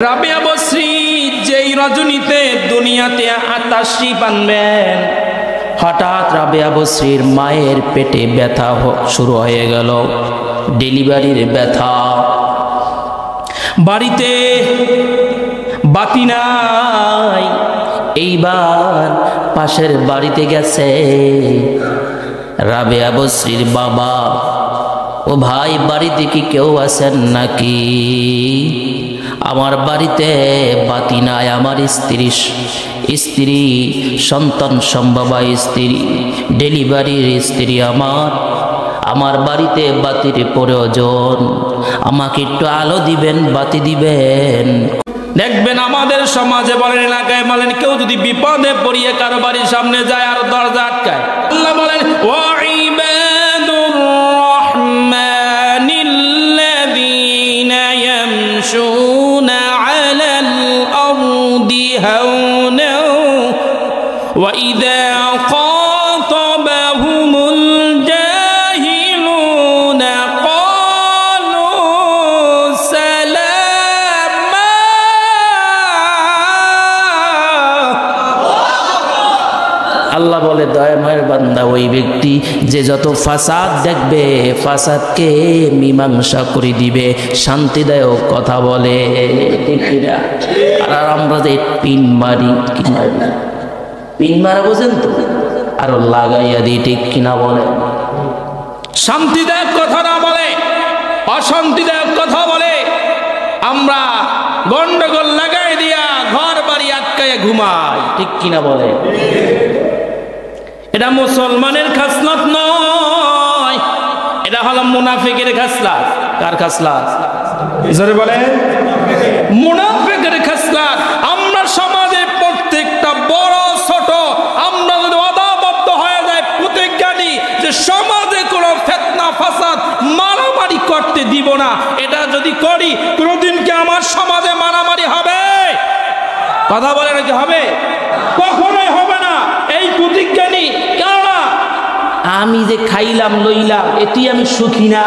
রাবেয়া বসরি যেই রজনীতে দুনিয়াতে তাশরীফ আনবেন, হঠাৎ রাবেয়া বসরির মায়ের পেটে ব্যথা শুরু হয়ে গেল, ডেলিভারির ব্যথা। বাড়িতে বাতি নাই, এইবার পাশের বাড়িতে গেছে রাবেয়া বসরির বাবা, ও ভাই বাড়িতে কি কেউ আছেন নাকি? আমার বাড়িতে বাতি নাই, আমার স্ত্রী সন্তান সম্ভবা স্ত্রী, ডেলিভারির স্ত্রী আমার বাড়িতে বাতির প্রয়োজন, আমাকে একটু আলো দিবেন, বাতি দিবেন। দেখবেন আমাদের সমাজে বলেন, এলাকায় বলেন, কেউ যদি বিপদে পড়িয়ে কারো বাড়ির সামনে যায় আর দরজা আটকায়, আল্লাহ বলেন ওয়াইবাদুর রাহমানিল্লাযীনা ইয়ামশুনা আলাল আরদি হাওনা ওয়া ইযা খাতাবাহুমুল জাহিলুনা ক্বালু সালামা। আল্লাহ বলে দয়াময়ের বান্দা ওই ব্যক্তি যে যত ফাসাদ দেখবে ফাসাদকে মীমাংসা করে দিবে, শান্তিদায়ক কথা বলে, ঠিক কিনা? আর আমরা যে পিন মারি, কি মারি, পিন মারা বোঝেন তো, আর লাগাইয়া দিই, ঠিক কিনা বলে? শান্তিদায়ক কথা না বলে অশান্তিদায়ক কথা বলে, আমরা গন্ডগোল লাগাই দিয়া ঘর বাড়ি আটকাইয়া ঘুমাই, ঠিক কিনা বলে? এটা মুসলমানের খাসলত নয়, এটা হলো মুনাফিকের খাসলত। কার খাসলত? জোরে বলে, মুনাফিকের খাসলত। আমরা সমাজে প্রত্যেকটা বড় ছোট আমরা যদি ওয়াদাবদ্ধ হয়ে যায়, প্রতিজ্ঞা নিই যে সমাজে কোনো ফিতনা ফাসাদ মারামারি করতে দিব না, এটা যদি করি কোনোদিন কি আমার সমাজে মারামারি হবে? কথা বলে নাকি হবে? কখনোই হবে না। এই প্রতিজ্ঞা নিই, কেননা আমি যে খাইলাম লইলাম এটি আমি সুখী না।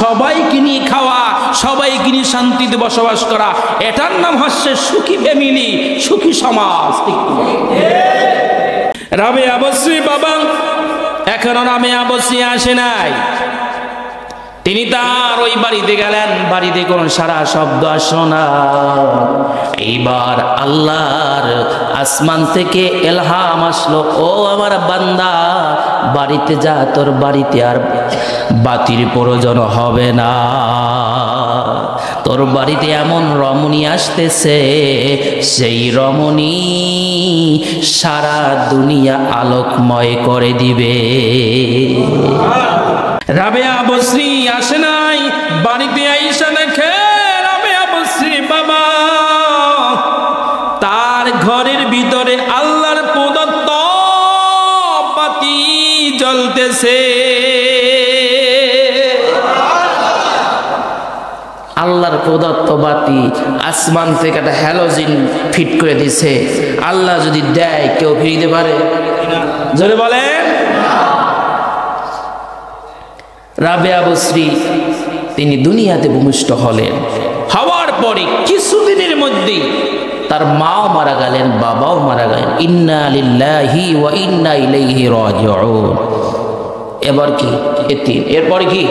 সবাইকে নিয়ে খাওয়া, সবাইকে নিয়ে শান্তিতে বসবাস করা, এটার নাম হচ্ছে সুখী ফ্যামিলি, সুখী সমাজ। রাবেয়া বসরি বাবা এখনো রাবেয়া বসরি আসে নাই, তিনি তার ওই বাড়িতে গেলেন, বাড়িতে কোনো সারা শব্দ আসলো না। এইবার আল্লাহর আসমান থেকে ইলহাম আসলো, ও আমার বান্দা বাড়িতে যা, তোর বাড়িতে আর বাতির প্রয়োজন হবে না, তোর বাড়িতে এমন রমণী আসতেছে, সেই রমণী সারা দুনিয়া আলোকময় করে দিবে। রাবেয়া বসরি আসে নাই, বাড়িতে আইসা দেখে রাবেয়া বসরি বাবা তার ঘরের ভিতরে আল্লাহর প্রদত্ত বাতি জ্বলতেছে। আল্লাহর প্রদত্ত বাতি, আসমান থেকে একটা হ্যালোজিন ফিট করে দিছে। আল্লাহ যদি দেয় কেউ ফিরিতে পারে? জোরে বলেন। রাবেয়া বসরি তিনি দুনিয়াতে ভূমিষ্ঠ হলেন, হওয়ার পরে কিছুদিনের মধ্যেই তার মাও মারা গেলেন, বাবাও মারা গেলেন। ইন্না লিল্লাহি ওয়া ইন্না ইলাইহি রাজিউন। এবার কি এতিম, এরপরে কি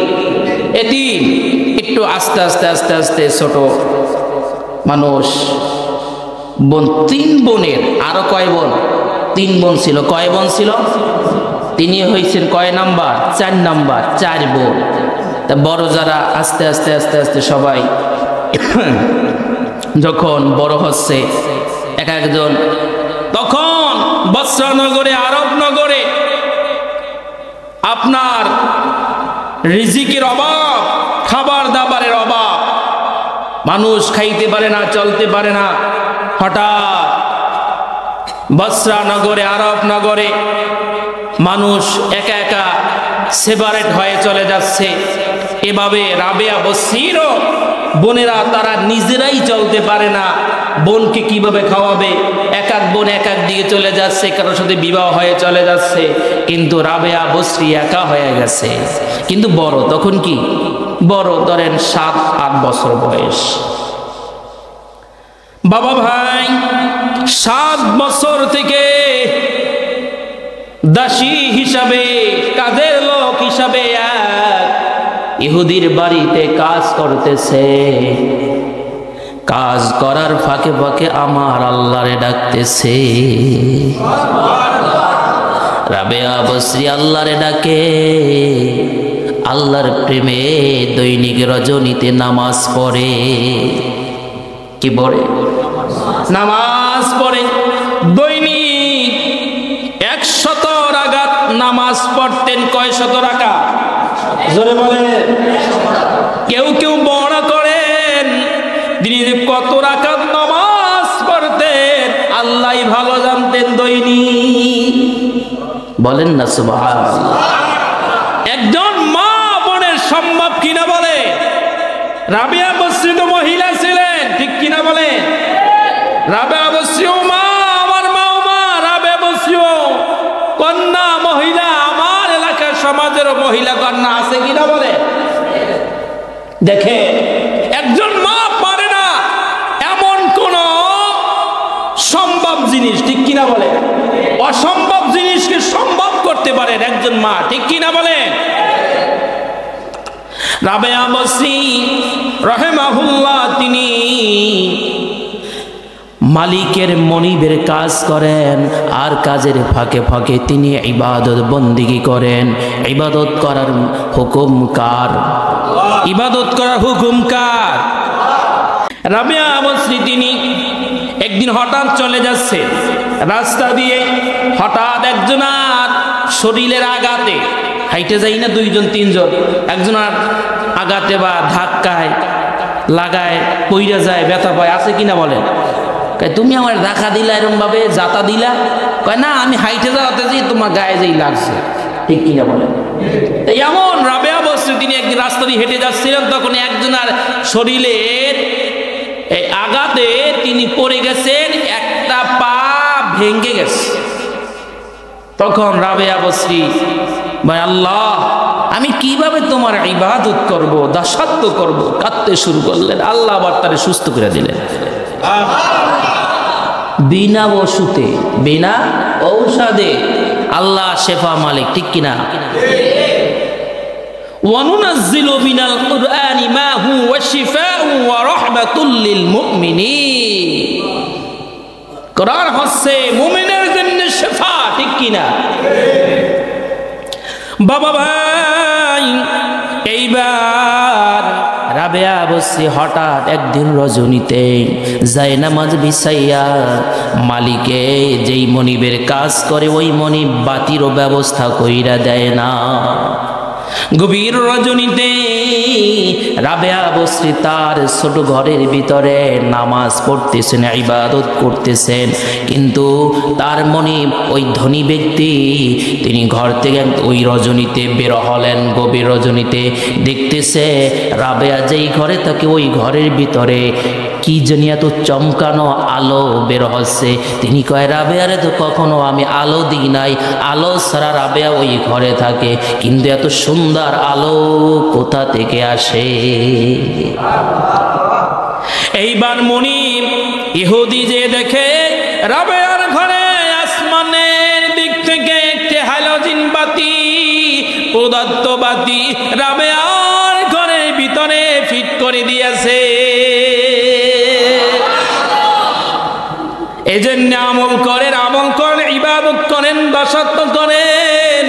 এতিম। একটু আস্তে আস্তে আস্তে আস্তে ছোট মানুষ, বোন, 3 বোনের, আরো কয় বোন? 3 বোন ছিল। কয় বোন ছিল? তিনি হয়েছেন কয় নাম্বার? 4 নাম্বার, 4 বোন। তা বড় যারা আস্তে আস্তে আস্তে আস্তে সবাই যখন বড় হচ্ছে এক একজন, তখন বসরা নগরে, আরব নগরে আপনার রিজিকের অভাব, খাবার দাবারের অভাব, মানুষ খাইতে পারে না, চলতে পারে না। হঠাৎ বসরা নগরে, আরব নগরে মানুষ একা একা সেপারেট হয়ে চলে যাচ্ছে। এভাবে রাবেয়া বসরিরও বোনেরা তারা নিজেরাই চলতে পারে না, বোনকে কিভাবে খাওয়াবে? এক এক বোন এক এক দিকে চলে যাচ্ছে, কারোর সাথে বিবাহ হয়ে চলে যাচ্ছে, কিন্তু রাবেয়া বসরি একা হয়ে গেছে। কিন্তু বড় তখন কি, বড় ধরেন 7-8 বছর বয়স, বাবা ভাই 7 বছর থেকে দাসী হিসাবে, কাজের লোক হিসাবে এক ইহুদির বাড়িতে কাজ করতেছে। কাজ করার ফাঁকে ফাঁকে আমার আল্লাহরে ডাকতেছে। রাবেয়া বসরি আল্লাহরে ডাকে, আল্লাহর প্রেমে দৈনিক রজনীতে নামাজ পড়ে। কি পড়ে? নামাজ পড়ে। দৈনিক 100 রাকাত নামাজ পড়তেন। কয় শত রাকাত? জোরে বলেন। কেউ কেউ বড় করেন দিনে কত রাকাত নামাজ পড়তেন, আল্লাহই ভালো জানতেন। দৈনিক বলেন না সুবহানাল্লাহ। একজন মা বোনের সম্ভব কিনা বলে? রাবিয়া বসরি তো মহিলা ছিলেন, ঠিক কিনা বলে? রাবিয়া বসরিও মা, আমার মাও মা। রাবিয়া বসরিও কন্যা মহিলা, আমার এলাকার সমাজেরও মহিলা কন্যা আছে কিনা বলে? দেখে একজন মা পারে না এমন কোন সম্ভব জিনিস, ঠিক কিনা বলে? অসম্ভব জিনিসকে সম্ভব করতে পারেন একজন মা, ঠিক কিনা বলে? রাবেয়া বসরি রাহিমাহুল্লাহ তিনি মালিকের মনিবের কাজ করেন, আর কাজের ফাঁকে ফাঁকে তিনি ইবাদত বন্দিগি করেন। ইবাদত করার হুকুম কার? ইবাদত করার হুকুম কার? রাবেয়া বসরি তিনি একদিন হঠাৎ চলে যাচ্ছে রাস্তা দিয়ে, হঠাৎ একজনার শরীরের আঘাতে, হাইটে যাই না 2 জন 3 জন, একজনার আঘাতে বা ধাক্কায় লাগায় পইরা যায়, ব্যথা পায়। আছে কিনা বলেন? তুমি আমার দেখা দিলা, এরকম ভাবে যাতা দিলা। কয় না, আমি হাইটে যাওয়াতে যাই তোমার গায়ে যেই লাগছে, ঠিক কিনা বলেন? এমন রাবেয়া বসরি তিনি একদিন রাস্তা দিয়ে হেঁটে যাচ্ছিলেন, তখন একজনার শরীরের এই আঘাতে তিনি পড়ে গেছেন, একটা পা ভেঙে গেছে। তখন রাবেয়া বসরি ভাই, আল্লাহ আমি কিভাবে তোমার ইবাদত করব, দাসত্ব করব, কাঁদতে শুরু করলেন। আল্লাহ আবার তারে সুস্থ করে দিলেন বিনা ওষুধে, বিনা ঔষধে। আল্লাহ শেফা মালিক, ঠিক কিনা? ওয়ানুনাজ্জিলু মিনাল কুরআনি মা হুয়া শিফাউ ওয়া রাহমাতুল লিল মুমিনিন। কোরআন হচ্ছে মুমিনের জন্য শিফা, ঠিক কিনা? বাবা ভাই, এইবার রাবেয়া বসরি হঠাৎ একদিন রজনীতে যায় নামাজ বিছাইয়া মালিকে যেই মনিবের কাজ করে ওই মনিব বাতিরও ব্যবস্থা কইরা দেয় না। গভীর রজনীতে রাবেয়া বসরি তার ছোট ঘরের ভিতরে নামাজ পড়তেছেন, ইবাদত করতেছেন, কিন্তু তার মনিব ওই ধনী ব্যক্তি তিনি ঘর থেকে ওই রজনীতে বের হলেন। গভীর রজনীতে দেখতেছে রাবেয়া যেই ঘরে থাকে ওই ঘরের ভিতরে কি জানি এত চমকানো আলো বের হচ্ছে। তিনি কয়, রাবেয়ারে তো কখনো আমি আলো দিই নাই, আলো ছাড়া রাবেয়া ওই ঘরে থাকে, কিন্তু এত সুন্দর আলো কোথা থেকে আসে? এইবার মনিব ইহুদি যে দেখে রাবেয়ার ঘরে আসমানের দিক থেকে একটি হ্যালোজিন বাতি, প্রদত্ত বাতি রাবেয়ার ঘরের ভিতরে ফিট করে দিয়েছে। এজন্য আমল করেন, ইবাদত করেন, দাসত্ব করেন,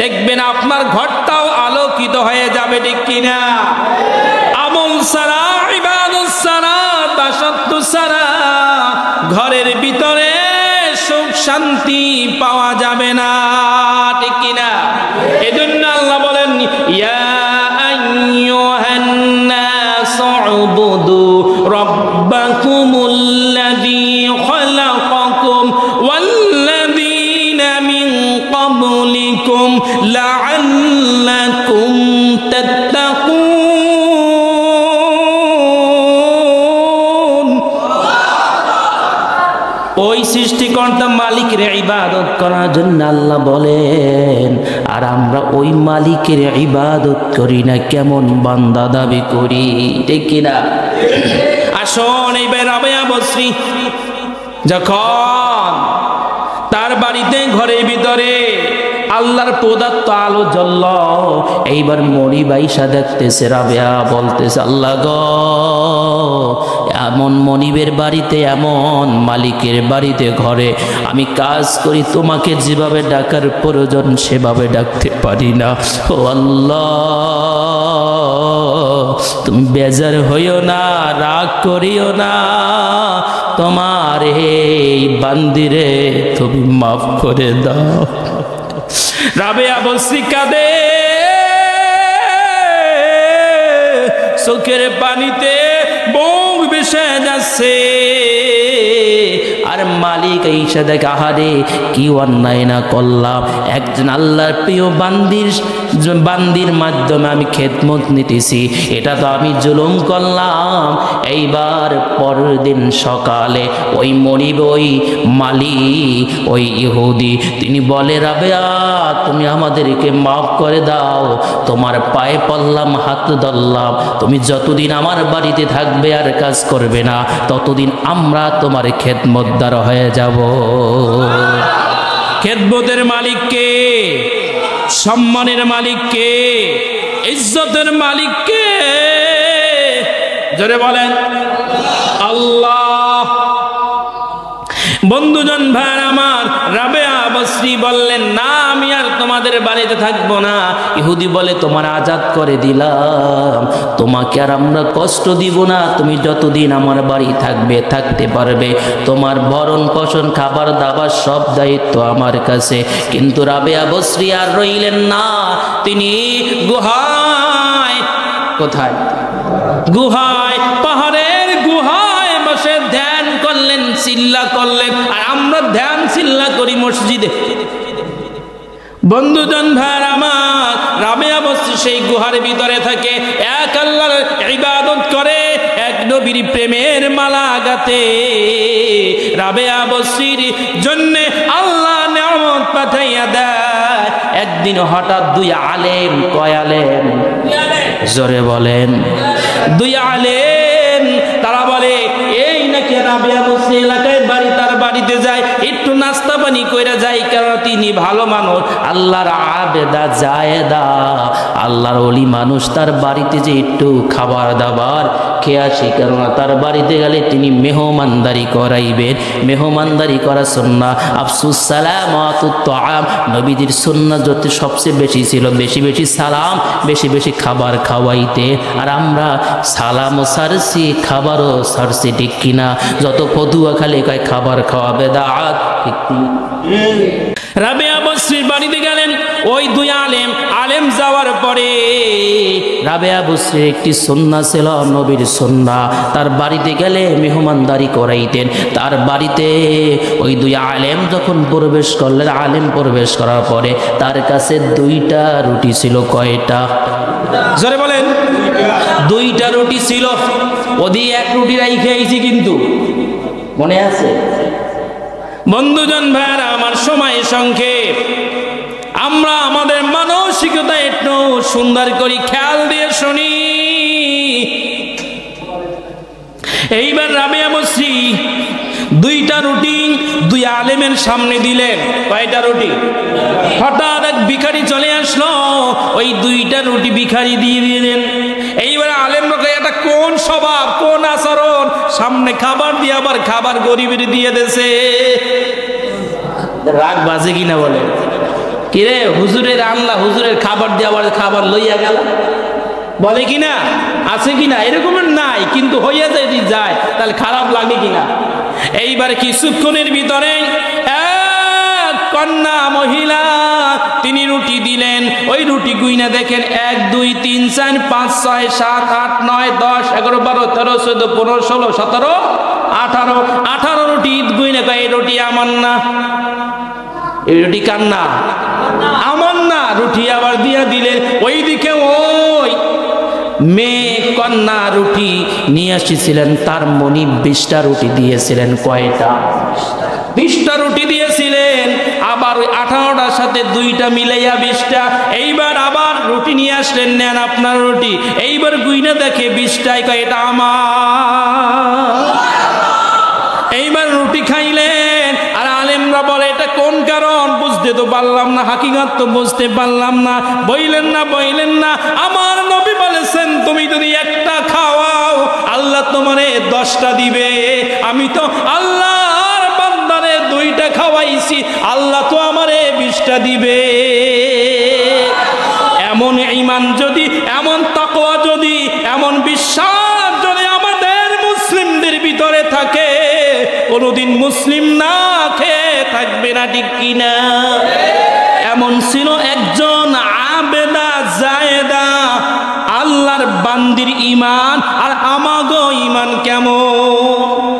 দেখবেন আপনার ঘরটাও আলোকিত হয়ে যাবে, ঠিক কিনা? আমল ছাড়া, ইবাদত ছাড়া, দাসত্ব ছাড়া ঘরের ভিতরে সুখ শান্তি পাওয়া যাবে না, ঠিক কিনা? এজন্য আল্লাহ বলেন, ইয়া আইয়ুহান নাস উবুদু রাব্বাকুমুল্লাযী খালাকাকুম ওয়াল্লাযীনা মিন ক্বাবলিকুম লাআল্লাকুম তাত্তাকুন। ওই সৃষ্টিকর্তা মালিকের ইবাদত করার জন্য আল্লাহ বলেন, আর আমরা ওই মালিকের ইবাদত করি না, কেমন বান্দা দাবি করি, ঠিক কিনা? আসুন এইবার রাবেয়া বসরি যখন তার বাড়িতে ঘরের ভিতরে আল্লাহর প্রদত্ত আলো জ্বলল, এইবার মনিব আইসা দেখতেছে, রাবেয়া বলতেছে, আল্লাহ গো, এমন মনিবের বাড়িতে, এমন মালিকের বাড়িতে ঘরে আমি কাজ করি, তোমাকে যেভাবে ডাকার প্রয়োজন সেভাবে ডাকতে পারি না। ও আল্লাহ, তুমি বেজার হইও না, রাগ করিও না, তোমার এই বান্দিরে তুমি মাফ করে দাও। রাবেয়া বসরি কাঁদে, চোখের পানিতে বুক ভেসে যাচ্ছে। আর মালিক আইসা দেখে, আহারে কি অন্যায় না করলাম, একজন আল্লাহর প্রিয় বান্দির মাধ্যমে আমি খেদমত নিতেছি, এটা তো আমি জুলুম করলাম। এইবার পরের দিন সকালে ওই মনিব, ওই মালিক, ওই ইহুদি, তিনি বলে, রাবেয়া তুমি আমাদেরকে মাফ করে দাও, তোমার পায়ে পড়লাম, হাত ধরলাম, তুমি যতদিন আমার বাড়িতে থাকবে আর কাজ করবে না, ততদিন আমরা তোমার খেদমতদার হয়ে যাব। খেদমতের মালিক কে? সম্মানের মালিক কে? ইজ্জতের মালিক কে? জোরে বলেন আল্লাহ। বন্ধুজন ভাই আমার, রাবেয়া বসরি বললেন, না আমি আর তোমাদের বাড়িতে থাকবো না। ইহুদি বলে, তোমার আজাদ করে দিলাম, তোমাকে আর আমরা কষ্ট দিব না, তুমি যতদিন আমার বাড়ি থাকবে, থাকতে পারবে, তোমার ভরণ পোষণ, খাবার দাবার সব দায়িত্ব আমার কাছে। কিন্তু রাবেয়া বসরি আর রইলেন না, তিনি গুহায়, কোথায়? গুহায়, পাহাড়ের গুহায় বসে ধ্যান করলেন, চিল্লা করলেন। আর আমরা ধ্যান চিল্লা করি মসজিদে। বন্ধুজন ভাই আমার, রাবেয়া বসরি সেই গুহার ভিতরে থাকে, এক আল্লাহর ইবাদত করে, এক নবীর প্রেমের মালা গাতে। রাবেয়া বসরির জন্য আল্লাহ নিয়ামত পাঠাইয়া দেয়। একদিন হঠাৎ দুই আলেম, কয় আলেম? জোরে বলেন, দুই আলেম, তারা বলে, এই নাকি রাবেয়া বসরি এলাকায় বাড়ি, তার বাড়িতে যায়, একটু নাস্তা পানি কইরা যায়, কারণ তিনি ভালো মানুষ, আল্লাহর আবেদা জায়েদা, আল্লাহর ওলি মানুষ, তার বাড়িতে যে একটু খাবার দাবার খেয়ে আসি, কেননা তার বাড়িতে গেলে তিনি মেহমানদারি করাইবেন। মেহমানদারি করা সুন্নাহ। আফসুস সালামাতুত তাআম, নবীজির সুন্নাহ যত সবচেয়ে বেশি ছিল, বেশি বেশি সালাম, বেশি বেশি খাবার খাওয়াইতে। আর আমরা সালামও সারছি, খাবারও সারছি, ঠিক কিনা? যত ফতুয়া খালি কয় খাবার খাওয়া বেদাত, ঠিক কিনা? রাবেয়া বসরির বাড়িতে গেলেন ওই দুই আলেম। আলেম যাওয়ার পরে রাবেয়া বসরির একটি সুন্নাহ ছিল, নবীর সুন্নাহ, তার বাড়িতে গেলে মেহমানদারি করাইতেন। তার বাড়িতে ওই দুই আলেম যখন প্রবেশ করলেন, আলেম প্রবেশ করার পরে তার কাছে দুইটা রুটি ছিল। কয়টা? জোরে বলেন। দুইটা রুটি ছিল। ওদি এক রুটি রাইখে আইছি, কিন্তু মনে আছে? বন্ধুজন ভাইরা আমার, সময় সংক্ষেপ, আমরা আমাদের মানসিকতা একটু সুন্দর করি, খেয়াল দিয়ে শুনি। এইবার রাবেয়া বসরি দুইটা রুটি দুই আলেমের সামনে দিলেন। কয়টা রুটি? হঠাৎ এক ভিখারি চলে আসলো, ওই দুইটা রুটি ভিখারি দিয়ে দিলেন। এইবার আলেম লোক, এটা কোন স্বভাব, কোন আচরণ, সামনে খাবার দিয়ে আবার খাবার গরিবের দিয়ে দেছে। রাগ বাজে কিনা বলে? কিরে হুজুরের আনলা, হুজুরের খাবার দিয়ে আবার খাবার লইয়া গেল, বলে কিনা? আছে কিনা? এরকমের নাই, কিন্তু হইয়া যদি যায় তাহলে খারাপ লাগে কিনা? এইবার কিছুক্ষণের ভিতরে এক কন্যা মহিলা, তিনি রুটি দিলেন। ওই রুটি গুইনা দেখেন, 1 2 3 4 5 6 7 8 9 10 11 12 13 14 15 16 17 18 18 রুটি গুইনা কয়, এই রুটি আমার না। এই রুটি কার না? আমার না। রুটি আবার দিয়া দিলেন। ওইদিকে ওই মেয়ে কন্যা রুটি নিয়ে আসছিলেন, তার মনি 20টা রুটি দিয়েছিলেন। কয়টা? 20টা রুটি দিয়েছিলেন। আবার ওই 18টার সাথে 2টা মিলাইয়া 20টা। এইবার আবার রুটি নিয়ে আসলেন, নেন আপনার রুটি। এইবার গুইনা দেখে 20টাই, কয় এটা আমার। কোন কারণ বুঝতে তো পারলাম না, হাকিকত তো বুঝতে পারলাম না। বইলেন না আমার নবী বলেছেন তুমি যদি একটা খাওয়াও আল্লাহ তোমারে 10টা দিবে। আমি তো আল্লাহর বান্দারে 2টা খাওয়াইছি, আল্লাহ তো আমারে 20টা দিবে। এমন ঈমান যদি, এমন তাকওয়া যদি, এমন বিশ্বাস যদি আমাদের মুসলিমদের ভিতরে থাকে, কোনদিন মুসলিম না খেয়ে থাকবে না, ঠিক কিনা? এমন ছিল একজন আবেদা জায়েদা, আল্লাহর বান্দির ঈমান আর আমাগো ঈমান কেমন?